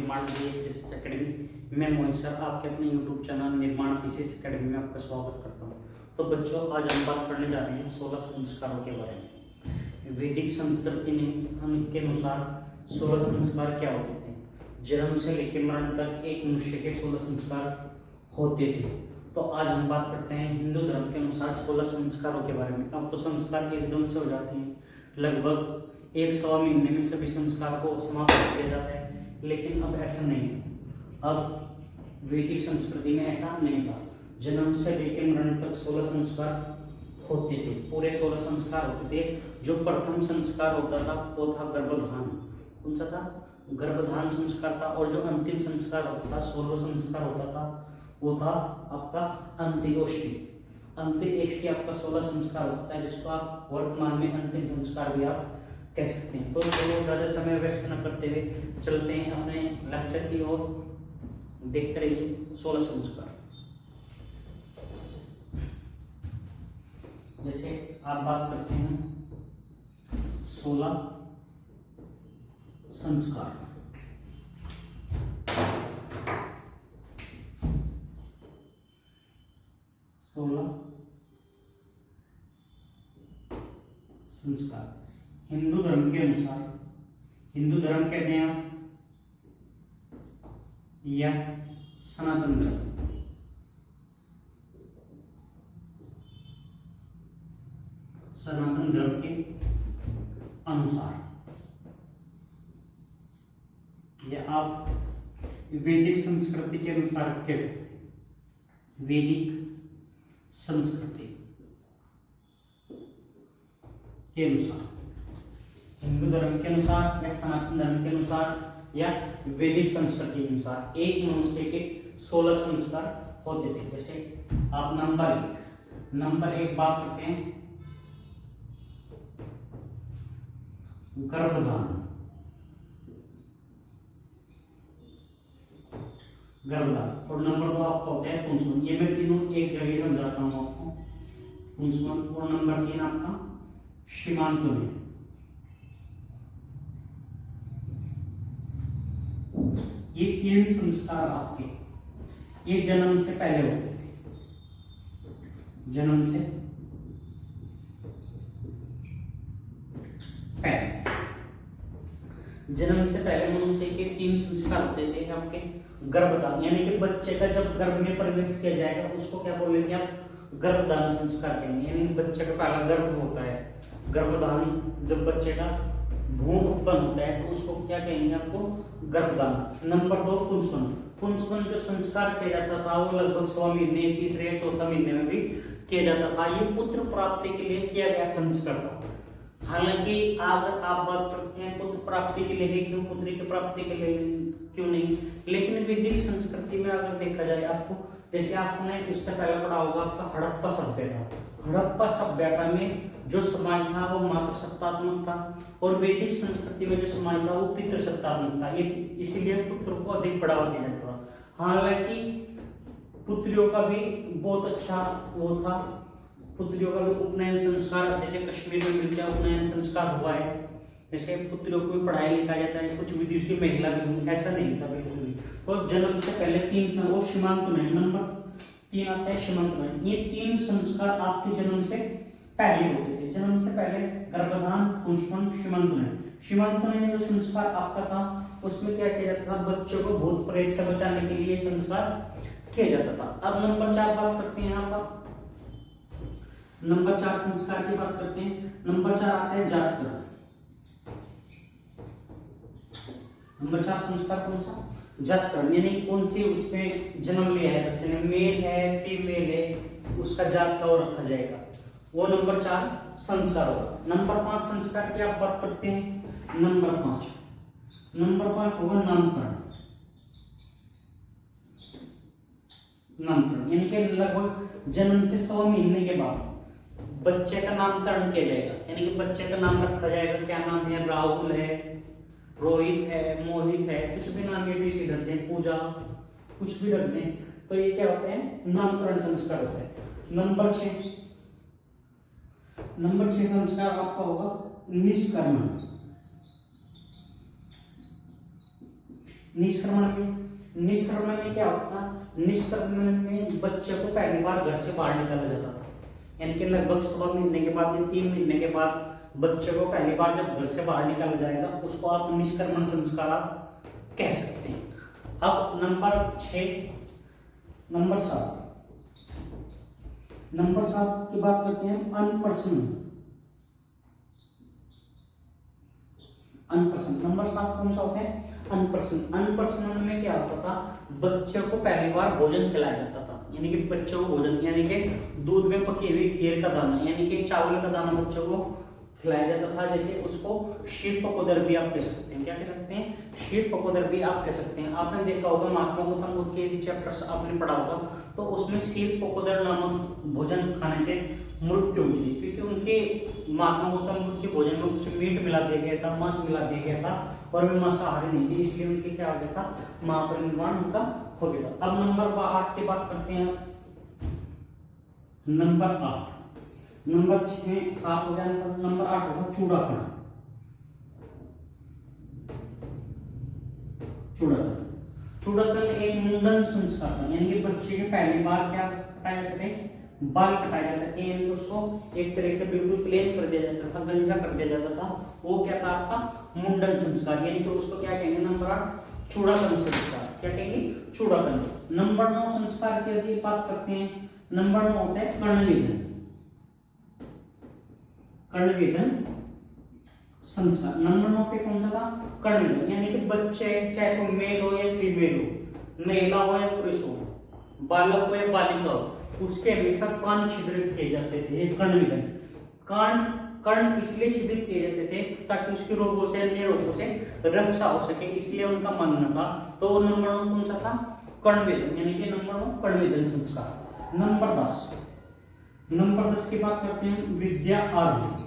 निर्माण PCS academy. मैं मोहित sir आपके अपने यूट्यूब चैनल निर्माण पीसीएस एकेडमी में आपका स्वागत करता हूँ। तो बच्चों, आज हम बात करने जा रहे हैं 16 संस्कारों के बारे में। वैदिक संस्कृति के अनुसार 16 संस्कार क्या होते थे? जन्म से लेकर मरण तक एक मनुष्य के 16 संस्कार होते थे। तो आज हम बात करते हैं हिंदू धर्म के अनुसार 16 संस्कारों के बारे में। अब तो संस्कार एकदम से हो जाते हैं, लगभग 1 महीने में सभी संस्कार को समाप्त कर दिया जाता है, लेकिन अब ऐसा नहीं है। अब वैदिक संस्कृति में ऐसा नहीं था। जन्म से लेकर मरण तक 16 संस्कार होते थे, पूरे 16 संस्कार होते थे। जो प्रथम संस्कार होता था वो था गर्भधान। कौन सा था? गर्भधान संस्कार था। और जो अंतिम संस्कार होता था, 16 संस्कार होता था, वो था आपका अंत्येष्टि। अंत्येष्टि आपका 16 संस्कार होता है, जिसको आप वर्तमान में अंतिम संस्कार भी आप कह सकते हैं। तो चलो ज़्यादा समय वेस्ट न करते हुए चलते हैं अपने लेक्चर की ओर। देखते रहिए 16 संस्कार। जैसे आप बात करते हैं 16 संस्कार। संस्कार हिंदू धर्म के अनुसार, हिंदू धर्म कहते हैं आप या सनातन धर्म, सनातन धर्म के अनुसार, या आप वैदिक संस्कृति के अनुसार कह सकते हैं। वैदिक संस्कृति के अनुसार, हिंदू धर्म के अनुसार या सनातन धर्म के अनुसार या वैदिक संस्कृति के अनुसार एक मनुष्य के 16 संस्कार होते थे। जैसे आप नंबर एक बात करते हैं गर्भधान। और नंबर 2 आपका होता है पुंसवन। ये मैं तीनों एक जगह समझाता हूँ आपको। पुंसवन। और नंबर 3 आपका सीमांतन। ये 3 संस्कार आपके ये जन्म से पहले होते थे। जन्म से पहले मनुष्य के 3 संस्कार होते थे आपके। गर्भधान, यानी कि बच्चे का जब गर्भ में प्रवेश किया जाएगा उसको क्या बोलेंगे आप? गर्भधान संस्कार कहेंगे। यानी बच्चे का पहला गर्भ होता है, गर्भधान। जब बच्चे का भ्रूण उत्पन्न होता है तो उसको क्या कहेंगे आपको? गर्भधान। नंबर 2 पुंसवन। पुंसवन जो संस्कार किया जाता था वो लगभग 100 महीने, तीसरे या चौथा महीने में भी किया जाता था। ये पुत्र प्राप्ति के लिए किया गया संस्कार था। हालांकि अगर आप बात करते हैं पुत्र प्राप्ति के लिए है क्यों, पुत्री की प्राप्ति के लिए क्यों नहीं, लेकिन वैदिक संस्कृति में अगर देखा जाए आपको, जैसे आपने इससे पहले पढ़ा होगा आपका हड़प्पा सभ्यता। हड़प्पा सभ्यता में जो समाज था वो मातृसत्तात्मक था, और वैदिक संस्कृति में जो समाज था वो पितृसत्तात्मक था। ये इसीलिए पुत्र को अधिक बढ़ावा दिया जाता था। हालांकि पुत्रियों का भी बहुत अच्छा वो था, पुत्रियों का भी उपनयन संस्कार, जैसे कश्मीर में मिलता है उपनयन संस्कार हुआ है। जैसे पुत्रियों को भी पढ़ाया लिखाया जाता है, कुछ विदेशी महिला भी हुई, ऐसा नहीं था बिल्कुल भी। तो जन्म से पहले 3 वो सीमांतन। नंबर 3 आता है सीमांतन। ये 3 संस्कार आपके जन्म से पहले होते थे। जन्म से पहले गर्भधान, पुंसवन, सीमांतन। सीमांतन में जो संस्कार आपका था उसमें क्या किया जाता था? बच्चों को भूत प्रेत से बचाने के लिए संस्कार किया जाता था। अब नंबर 4 बात करते हैं आप। नंबर 4 संस्कार की बात करते हैं। नंबर 4 आता है जातकर्म। नंबर 4 संस्कार कौन सा? जातकर्म। यानी कौन सी उसमें जन्म लिया है बच्चे ने, मेल है फीमेल है, उसका जात का वो रखा जाएगा, वो नंबर 4 संस्कार होगा। नंबर 5 संस्कार की आप बात करते हैं। नंबर 5 होगा नामकरण। यानी कि लगभग जन्म से 100 महीने के बाद बच्चे का नामकरण किया जाएगा। यानी कि बच्चे का नाम रखा जाएगा। क्या नाम है? राहुल है, रोहित है, मोहित है, कुछ भी नाम ये किसी रख दें, पूजा, कुछ भी रख दें, तो ये क्या होते हैं? नामकरण संस्कार होते हैं। नंबर 6 संस्कार आपका होगा निष्कर्मण। निष्क्रमण में क्या होता? निष्क्रमण में बच्चे को पहली बार घर से बाहर निकाला जाता था, यानी कि लगभग 6 महीने के बाद या 3 महीने के बाद बच्चे को पहली बार जब घर से बाहर निकाला जाएगा उसको आप निष्क्रमण संस्कार आप कह सकते हैं। अब नंबर 7 की बात करते हैं। अनप्रसन्न। नंबर 7 कौन सा होता है? अनप्रसन्न में क्या होता था? बच्चे को पहली बार भोजन खिलाया जाता था, यानी कि बच्चे को भोजन, यानी कि दूध में पकी हुई खीर का दाना, यानी कि चावल का दाना बच्चों को खिलाया जाता था। जैसे उसको शीत पकोदर भी आप कह सकते हैं। क्या कह सकते हैं? शीत पकोदर भी आप कह सकते हैं। आपने देखा होगा महात्मा गौतम बुद्ध के चैप्टर्स आपने पढ़ा होगा, तो उसमें शीत पकोदर नामक भोजन खाने से मृत्यु हुई थी, क्योंकि उनके महात्मा गौतम बुद्ध के भोजन में कुछ मीट मिला दिया गया था, मांस मिला दिया गया था, और वे मांसाहारी नहीं थे, इसलिए उनके क्या हो गया था? महापरिनिर्वाण उनका हो गया था। अब नंबर 8 की बात करते हैं। नंबर 6 7 हो गया, नंबर 8 होगा चूड़ाकरण। एक मुंडन संस्कार था, यानी कि बच्चे के पहली बार क्या कटाया जाता है? बाल कटाए जाते थे, यानी उसको एक तरह से बिल्कुल प्लेन कर दिया जाता था, गंजा कर दिया जाता था। वो क्या था? आपका मुंडन संस्कार, यानी कि उसको क्या कहेंगे? नंबर 8 चूड़ाकरण संस्कार। क्या कहेंगे? चूड़ाकरण। नंबर 9 संस्कार की यदि बात करते हैं, नंबर 9 होता है कर्णवेधन संस्कार। नंबर 9 पे कौन सा था? कर्णवेधन, यानी कि बच्चे चाहे कोई मेल हो या फीमेल हो, महिला हो या पुरुष हो, बालक हो या बालिका हो, उसके हमेशा कान छिद्रित किए जाते थे। कर्णवेधन, कर्ण इसलिए छिद्रित किए जाते थे ताकि उसके रोगों से, अन्य रोगों से रक्षा हो सके, इसलिए उनका मानना था। तो नंबर 9 कौन सा था? कर्णवेधन, यानी कि नंबर 9 कर्णवेधन संस्कार। नंबर 10 की बात करते हैं। विद्या आरंभ।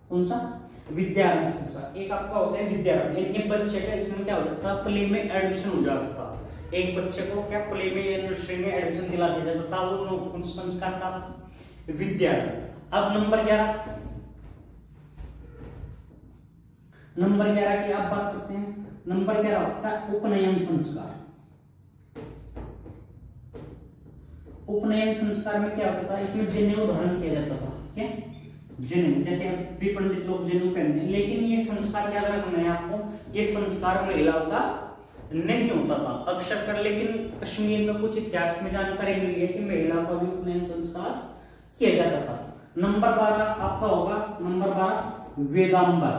कौन सा? विद्यारंभ संस्कार। एक आपका होता है विद्यारंभ, यानी कि बच्चे का इसमें क्या हो जाता था? प्ले में एडमिशन हो जाता था। एक बच्चे को क्या प्ले में या नर्सरी में एडमिशन दिला दिया जाता था, वो कौन सा संस्कार था? विद्यारंभ। अब नंबर 11 की आप बात करते हैं। नंबर 11 होता है उपनयन संस्कार। उपनयन संस्कार में क्या होता था? इसमें जनेऊ धारण किया जाता था। क्या? जनेऊ, जैसे अभी पंडित लोग जनेऊ पहनते हैं, लेकिन ये संस्कार याद रखना है आपको, ये संस्कार महिलाओं का नहीं होता था अक्सर कर, लेकिन कश्मीर में कुछ इतिहास में जानकारी मिली है कि महिलाओं का भी उपनयन संस्कार किया जाता था। नंबर 12 आपका होगा, नंबर 12 वेदांबर।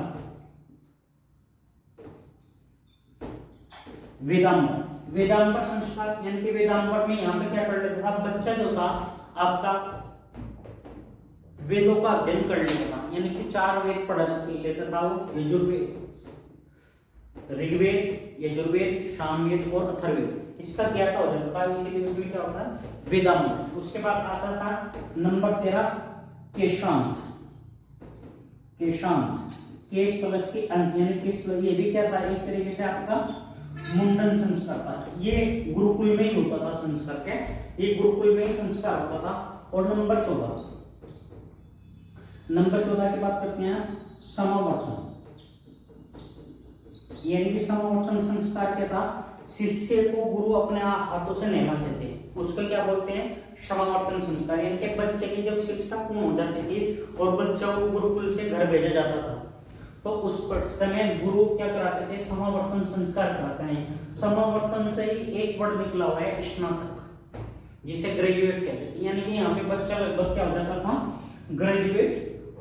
वेदांबर संस्कार, यानी कि वेदांबर में यहाँ पे क्या कर लेता था? बच्चा जो था आपका वेदों का अध्ययन कर लेता था, यानी कि 4 वेद पढ़ लेता था वो, यजुर्वेद, ऋग्वेद, यजुर्वेद, सामवेद और अथर्ववेद। इसका ज्ञाता हो जाता था, इसीलिए उसमें क्या होता है? वेदांबर। उसके बाद आता था नंबर 13 केशांत। केश प्लस की अंत, यानी केश, ये भी क्या था? एक तरीके से आपका मुंडन संस्कार था। ये गुरुकुल में ही होता था संस्कार। क्या? ये गुरुकुल में ही संस्कार होता था। और नंबर 14 की बात करते हैं, समावर्तन। यानी कि समावर्तन संस्कार क्या था? शिष्य को गुरु अपने हाथों से नहलाते थे, उसको क्या बोलते हैं? समावर्तन संस्कार। यानी कि बच्चे की जब शिक्षा पूर्ण हो जाती थी और बच्चा को गुरुकुल से घर भेजा जाता था, तो उस समय गुरु क्या कराते थे? समावर्तन संस्कार कराते हैं। समावर्तन से ही एक वर्ड निकला हुआ है स्नातक, जिसे ग्रेजुएट कहते थे। यानी कि यहाँ पे बच्चा लगभग क्या हो जाता था? ग्रेजुएट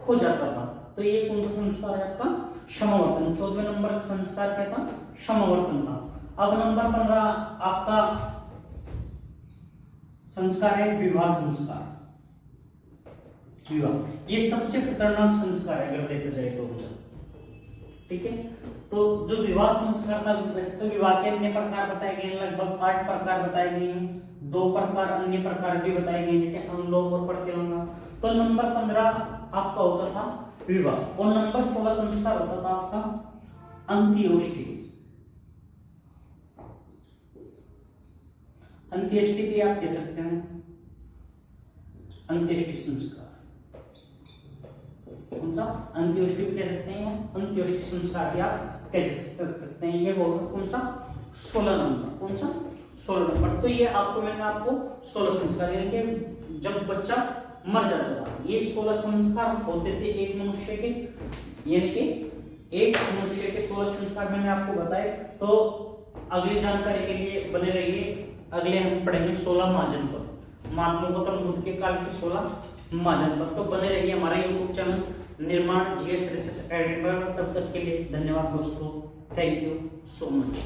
हो जाता था। तो ये कौन सा संस्कार है आपका? समावर्तन। 14वें नंबर का संस्कार क्या था? समावर्तन था। अब नंबर 15 आपका संस्कार है विवाह संस्कार। विवाह ये सबसे खतरनाक संस्कार है अगर देखा जाए तो। ठीक है, तो जो विवाह संस्कार था, वैसे तो विवाह के अन्य प्रकार बताए गए, लगभग 8 प्रकार बताए गए हैं, 2 प्रकार अन्य प्रकार भी बताए गए, जैसे अनुलोम और प्रतिलोम। तो नंबर 15 आपका होता था विवाह, और नंबर 16 संस्कार होता था आपका अंत्योष्टि। अंत्येष्टि भी आप कह सकते हैं, अंत्येष्टि संस्कार। कौन सा? अंत्योष्टि भी कह सकते हैं, अंत्योष्टि संस्कार भी आप कह सकते हैं। ये होगा कौन सा 16 नंबर, कौन सा 16 नंबर। तो ये आपको मैंने आपको 16 संस्कार यानी कि जब बच्चा मर जाता था ये 16 संस्कार होते थे एक मनुष्य के, यानी कि एक मनुष्य के 16 संस्कार मैंने आपको बताए। तो अगली जानकारी के लिए बने रहिए, अगले हम पढ़ेंगे 16 महाजनपद, महात्मा गौतम बुद्ध के काल के 16 महाजनपद। तो बने रहिए हमारा यूट्यूब चैनल निर्माण जीएस रिसर्च एकेडमी पर। तब तक के लिए धन्यवाद दोस्तों, थैंक यू सो मच।